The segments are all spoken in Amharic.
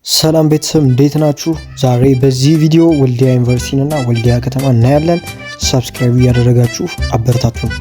ሰላም ቤተሰብ እንዴት ናችሁ? ዛሬ በዚህ ቪዲዮ ወልዲያ ዩኒቨርሲቲን እና ወልዲያ ከተማ እናያለን። ሰብስክራይብ እያደረጋችሁ አበረታቱን።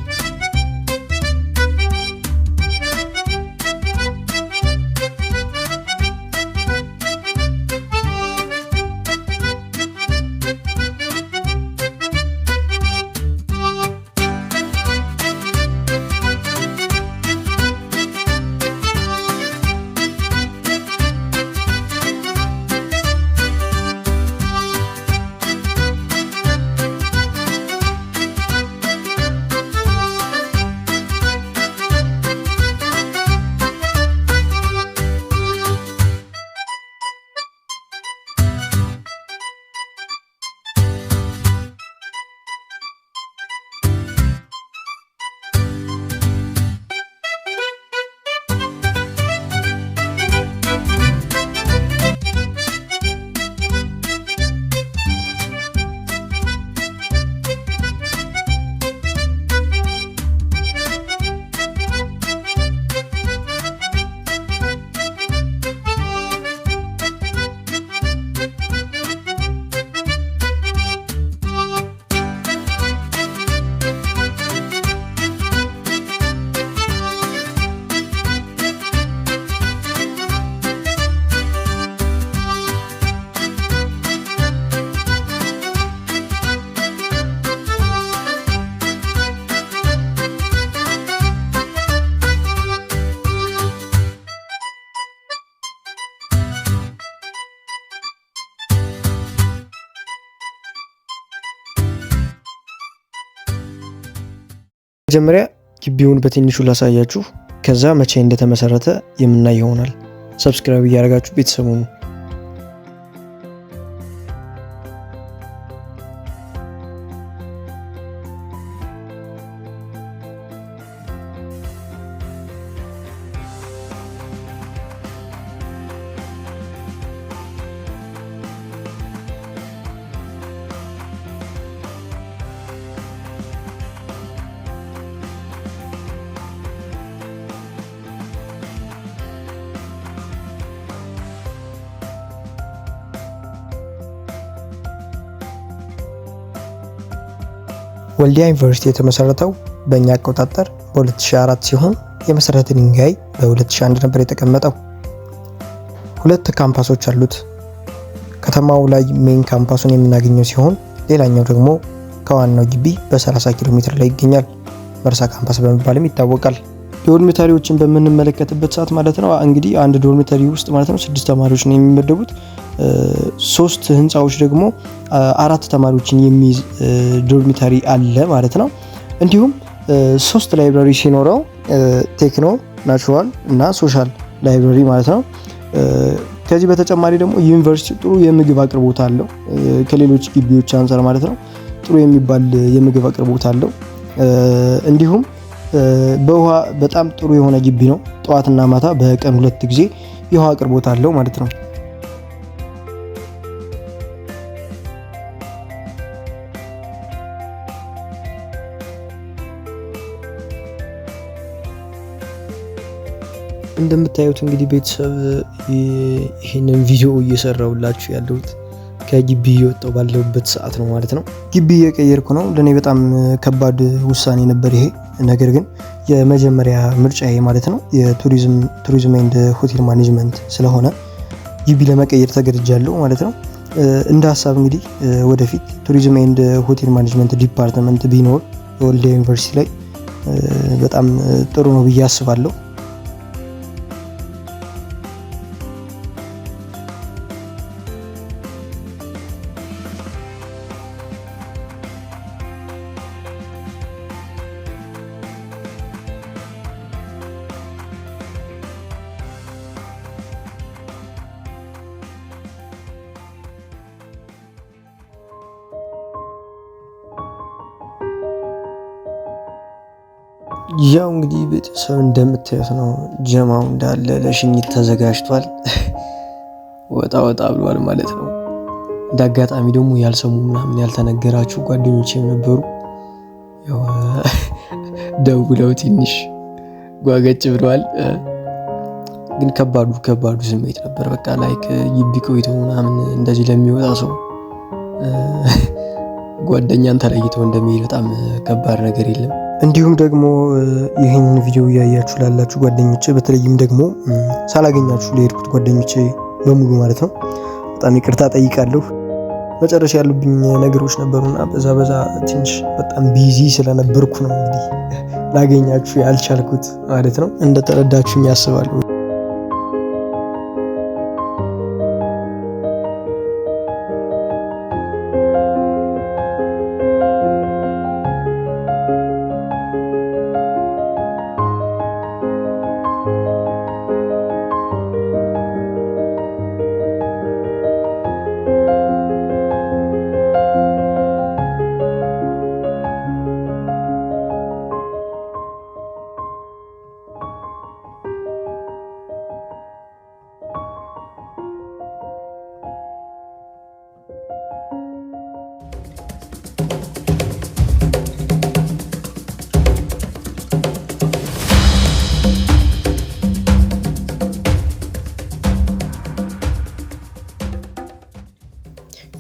መጀመሪያ ግቢውን በትንሹ ላሳያችሁ፣ ከዛ መቼ እንደተመሰረተ የምናይ ይሆናል። ሰብስክራይብ እያደረጋችሁ ቤተሰቡ ነው። ወልዲያ ዩኒቨርሲቲ የተመሰረተው በእኛ አቆጣጠር በ2004 ሲሆን የመሰረተ ድንጋይ በ2001 ነበር የተቀመጠው። ሁለት ካምፓሶች አሉት። ከተማው ላይ ሜን ካምፓሱን የምናገኘው ሲሆን ሌላኛው ደግሞ ከዋናው ግቢ በ30 ኪሎ ሜትር ላይ ይገኛል። መርሳ ካምፓስ በመባልም ይታወቃል። ዶርሚተሪዎችን በምንመለከትበት ሰዓት ማለት ነው እንግዲህ አንድ ዶርሚተሪ ውስጥ ማለት ነው 6 ተማሪዎች ነው የሚመደቡት። 3 ህንፃዎች ደግሞ 4 ተማሪዎችን የሚይዝ ዶርሚተሪ አለ ማለት ነው። እንዲሁም 3 ላይብራሪ ሲኖረው ቴክኖ፣ ናቹራል እና ሶሻል ላይብራሪ ማለት ነው። ከዚህ በተጨማሪ ደግሞ ዩኒቨርሲቲ ጥሩ የምግብ አቅርቦት አለው። ከሌሎች ግቢዎች አንፃር ማለት ነው ጥሩ የሚባል የምግብ አቅርቦት አለው። እንዲሁም በውሃ በጣም ጥሩ የሆነ ግቢ ነው። ጠዋትና ማታ በቀን 2 ጊዜ የውሃ አቅርቦት አለው ማለት ነው። እንደምታዩት እንግዲህ ቤተሰብ ይሄንን ቪዲዮ እየሰራሁላችሁ ያለሁት ከግቢ እየወጣሁ ባለሁበት ሰዓት ነው ማለት ነው። ግቢ እየቀየርኩ ነው። ለኔ በጣም ከባድ ውሳኔ ነበር ይሄ። ነገር ግን የመጀመሪያ ምርጫዬ ማለት ነው የቱሪዝም ኤንድ ሆቴል ማኔጅመንት ስለሆነ ግቢ ለመቀየር ተገድጃለሁ ማለት ነው። እንደ ሀሳብ እንግዲህ ወደፊት ቱሪዝም ኤንድ ሆቴል ማኔጅመንት ዲፓርትመንት ቢኖር ወልዲያ ዩኒቨርሲቲ ላይ በጣም ጥሩ ነው ብዬ አስባለሁ። ያው እንግዲህ ቤተሰብ እንደምታዩት ነው ጀማው እንዳለ ለሽኝት ተዘጋጅቷል። ወጣ ብሏል ማለት ነው። እንዳጋጣሚ ደግሞ ያልሰሙ ምናምን ያልተነገራችሁ ጓደኞቼም ነበሩ። ያው ደውለው ትንሽ ጓገጭ ብለዋል። ግን ከባዱ ስሜት ነበር። በቃ ላይክ ይቢ ቆይቶ ምናምን እንደዚህ ለሚወጣ ሰው ጓደኛን ተለይቶ እንደሚሄድ በጣም ከባድ ነገር የለም። እንዲሁም ደግሞ ይህን ቪዲዮ እያያችሁ ላላችሁ ጓደኞቼ፣ በተለይም ደግሞ ሳላገኛችሁ ለሄድኩት ጓደኞቼ በሙሉ ማለት ነው በጣም ይቅርታ ጠይቃለሁ። መጨረሻ ያሉብኝ ነገሮች ነበሩና በዛ ትንሽ በጣም ቢዚ ስለነበርኩ ነው እንግዲህ ላገኛችሁ ያልቻልኩት ማለት ነው። እንደተረዳችሁኝ ያስባለሁ።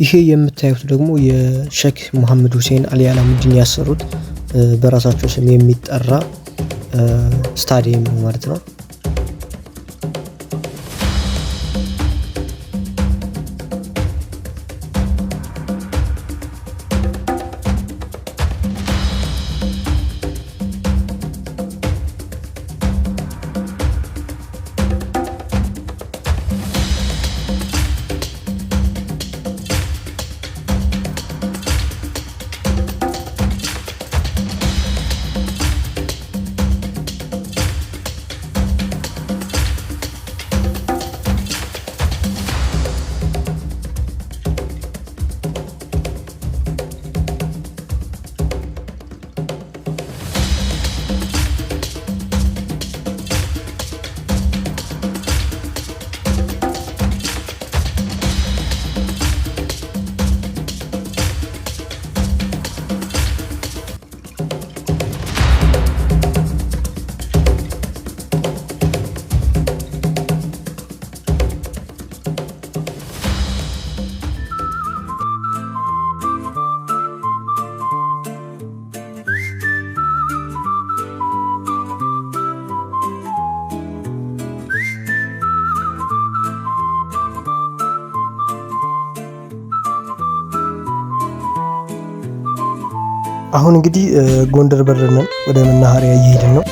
ይሄ የምታዩት ደግሞ የሼክ መሐመድ ሁሴን አሊ አላሙዲን ያሰሩት በራሳቸው ስም የሚጠራ ስታዲየም ነው ማለት ነው። አሁን እንግዲህ ጎንደር በር ነን፣ ወደ መናኸሪያ እየሄድን ነው።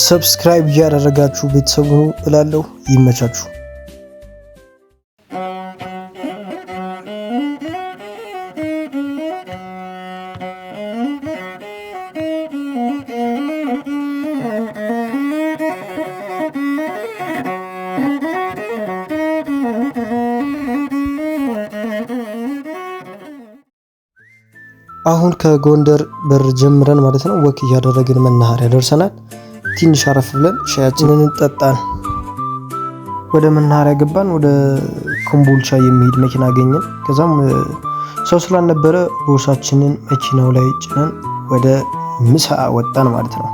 ሰብስክራይብ እያደረጋችሁ ቤተሰቡ እላለሁ። ይመቻችሁ። አሁን ከጎንደር በር ጀምረን ማለት ነው ወክ እያደረግን መናኸሪያ ደርሰናል። ትንሽ አረፍ ብለን ሻያችንን እንጠጣን። ወደ መናኸሪያ ገባን። ወደ ኮምቦልቻ የሚሄድ መኪና አገኘን። ከዛም ሰው ስላልነበረ ቦርሳችንን መኪናው ላይ ጭነን ወደ ምሳ ወጣን ማለት ነው።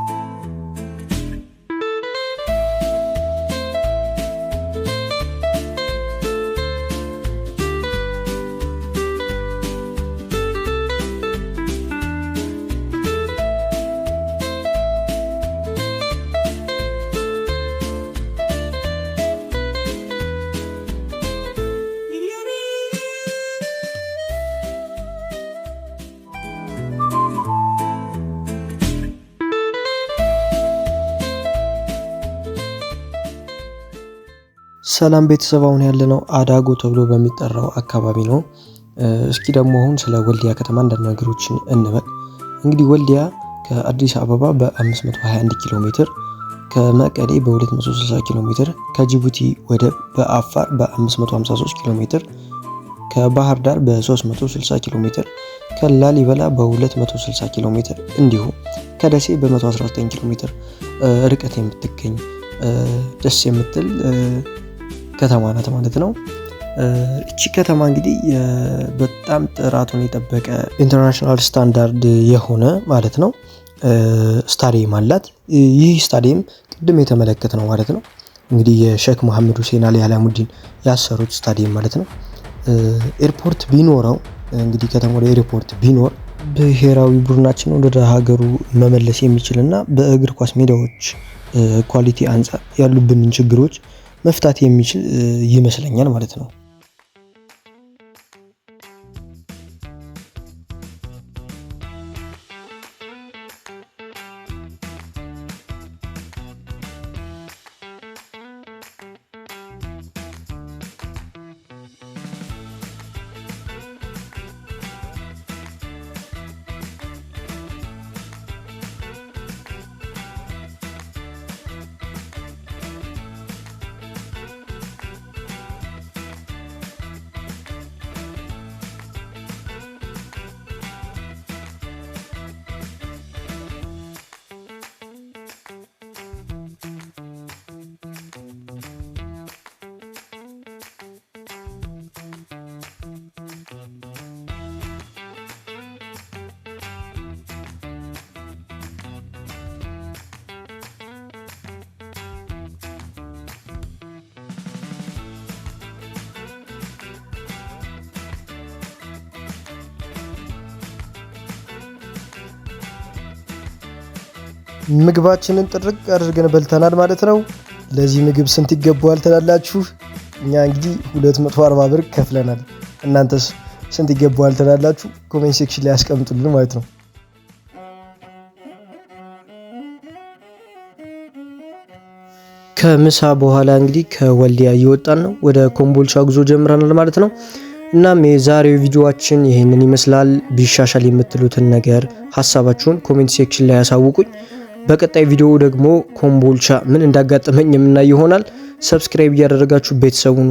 ሰላም ቤተሰብ፣ አሁን ያለነው አዳጎ ተብሎ በሚጠራው አካባቢ ነው። እስኪ ደግሞ አሁን ስለ ወልዲያ ከተማ አንዳንድ ነገሮችን እንበል። እንግዲህ ወልዲያ ከአዲስ አበባ በ521 ኪሎ ሜትር፣ ከመቀሌ በ260 ኪሎ ሜትር፣ ከጅቡቲ ወደብ በአፋር በ553 ኪሎ ሜትር፣ ከባህር ዳር በ360 ኪሎ ሜትር፣ ከላሊበላ በ260 ኪሎ ሜትር እንዲሁም ከደሴ በ119 ኪሎ ሜትር ርቀት የምትገኝ ደስ የምትል ከተማ ናት ማለት ነው። እቺ ከተማ እንግዲህ በጣም ጥራቱን የጠበቀ ኢንተርናሽናል ስታንዳርድ የሆነ ማለት ነው ስታዲየም አላት። ይህ ስታዲየም ቅድም የተመለከተ ነው ማለት ነው። እንግዲህ የሼክ መሐመድ ሁሴን አሊ አላሙዲን ያሰሩት ስታዲየም ማለት ነው። ኤርፖርት ቢኖረው እንግዲህ ከተማው ላይ ኤርፖርት ቢኖር ብሔራዊ ቡድናችን ወደ ሀገሩ መመለስ የሚችልና በእግር ኳስ ሜዳዎች ኳሊቲ አንጻር ያሉብንን ችግሮች መፍታት የሚችል ይመስለኛል ማለት ነው። ምግባችንን ጥርቅ አድርገን በልተናል ማለት ነው። ለዚህ ምግብ ስንት ይገባዋል ትላላችሁ? እኛ እንግዲህ 240 ብር ከፍለናል። እናንተስ ስንት ይገባዋል ትላላችሁ? ኮሜንት ሴክሽን ላይ አስቀምጡልን ማለት ነው። ከምሳ በኋላ እንግዲህ ከወልዲያ እየወጣን ነው። ወደ ኮምቦልቻ ጉዞ ጀምረናል ማለት ነው። እናም የዛሬው ቪዲዮአችን ይሄንን ይመስላል። ቢሻሻል የምትሉትን ነገር ሐሳባችሁን ኮሜንት ሴክሽን ላይ ያሳውቁኝ። በቀጣይ ቪዲዮ ደግሞ ኮምቦልቻ ምን እንዳጋጠመኝ የምናይ ይሆናል። ሰብስክራይብ እያደረጋችሁ ቤተሰቡን